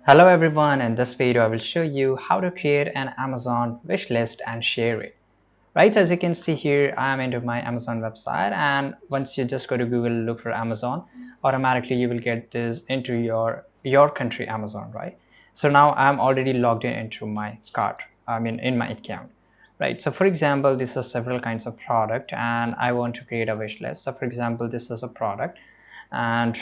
Hello everyone, in this video I will show you how to create an Amazon wish list and share it. Right, as you can see here, I am into my Amazon website, and once you just go to Google, look for Amazon, automatically you will get this into your country Amazon, right? So now I'm already logged in into my cart, in my account. Right, so for example, this is several kinds of product and I want to create a wish list. So for example, this is a product, and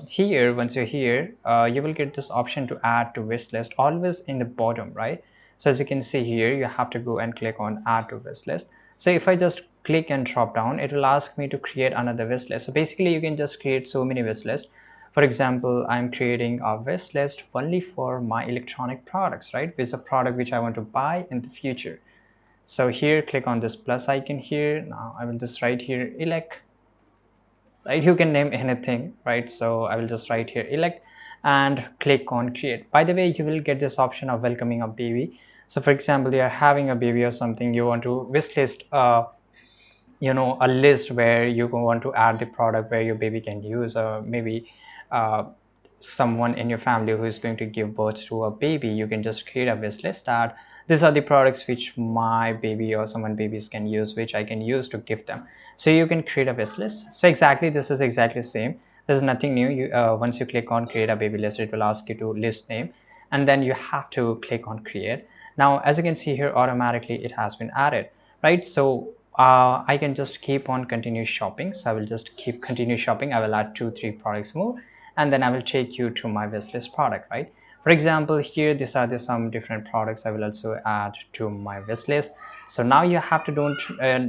here once you're here, you will get this option to add to wish list always in the bottom, right? So as you can see here, you have to go and click on add to wish list. So if I just click and drop down, it will ask me to create another wish list. So basically you can just create so many wish lists. For example, I'm creating a wish list only for my electronic products, right? With a product which I want to buy in the future. So here, click on this plus icon here. Now I will just write here elect, right? You can name anything, right? So I will just write here elect and click on create. By the way, you will get this option of welcoming a baby. So for example, you are having a baby or something, you want to wish list a list where you want to add the product where your baby can use, or maybe uh, someone in your family who is going to give birth to a baby. You can just create a wish list that these are the products which my baby or someone babies can use, which I can use to give them. So you can create a wish list. So exactly, this is exactly the same. There's nothing new. Once you click on create a baby list, it will ask you to list name, and then you have to click on create. Now as you can see here, automatically it has been added, right? So I can just keep on continue shopping. So I will just keep continue shopping. I will add 2 3 products more, and then I will take you to my wish list product, right? For example, here these are some different products I will also add to my wish list. So now you have to don't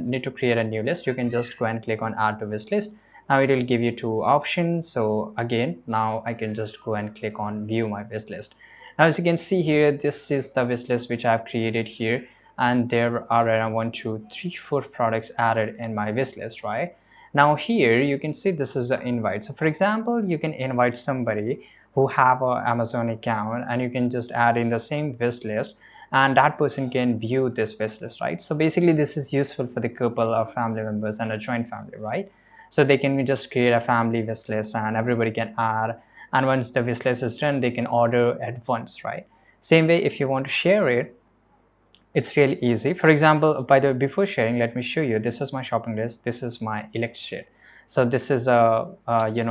need to create a new list. You can just go and click on add to wish list. Now it will give you two options. So again, now I can just go and click on view my wish list. Now as you can see here, this is the wish list which I have created here, and there are around 1 2 3 4 products added in my wish list, right? Now here you can see this is an invite. So for example, you can invite somebody who have an Amazon account, and you can just add in the same wish list, and that person can view this wish list, right? So basically this is useful for the couple of family members and a joint family, right? So they can just create a family wish list and everybody can add, and once the wish list is done, they can order at once, right? Same way, if you want to share it, it's really easy. For example, by the way, before sharing, let me show you. This is my shopping list. This is my elect sheet. So this is a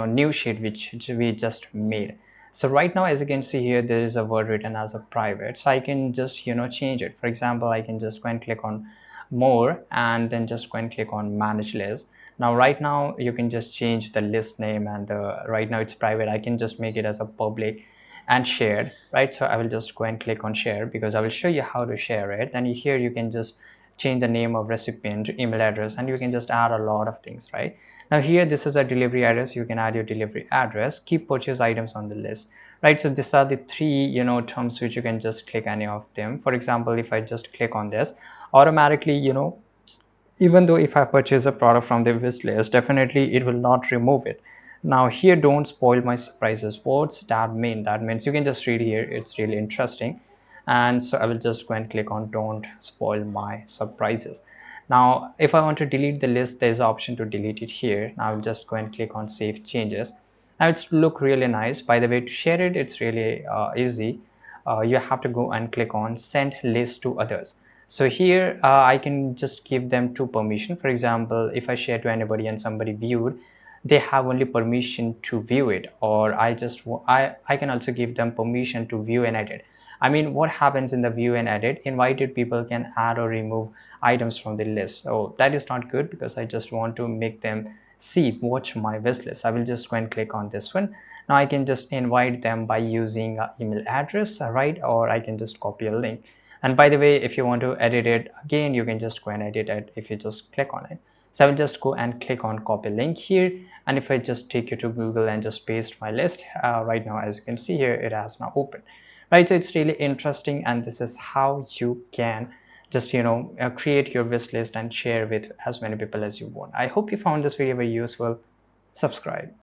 new sheet which we just made. So right now, as you can see here, there is a word written as a private. So I can just change it. For example, I can just go and click on more, and then just go and click on manage list. Now right now you can just change the list name, and right now it's private. I can just make it as a public and shared, right? So I will just go and click on share because I will show you how to share it. Then here you can just change the name of recipient, email address, and you can just add a lot of things, right? Now here, this is a delivery address. You can add your delivery address, keep purchase items on the list, right? So these are the three terms which you can just click any of them. For example, if I just click on this, automatically, even though if I purchase a product from the wish list, definitely it will not remove it. Now here, don't spoil my surprises. What's that mean? That means you can just read here, it's really interesting. And so I will just go and click on don't spoil my surprises. Now if I want to delete the list, there's an option to delete it here. Now I'll just go and click on save changes. Now it's look really nice. By the way, to share it, it's really easy. You have to go and click on send list to others. So here I can just give them two permission. For example, if I share to anybody and somebody viewed, they have only permission to view it, or I can also give them permission to view and edit. I mean, what happens in the view and edit, invited people can add or remove items from the list. So that is not good because I just want to make them see watch my wish list. I will just go and click on this one. Now I can just invite them by using email address, right? Or I can just copy a link. And by the way, if you want to edit it again, you can just go and edit it if you just click on it. So I will just go and click on copy link here, and if I just take you to Google and just paste my list, right now as you can see here, it has now opened, right? So it's really interesting, and this is how you can just create your wish list and share with as many people as you want. I hope you found this video very useful. Subscribe.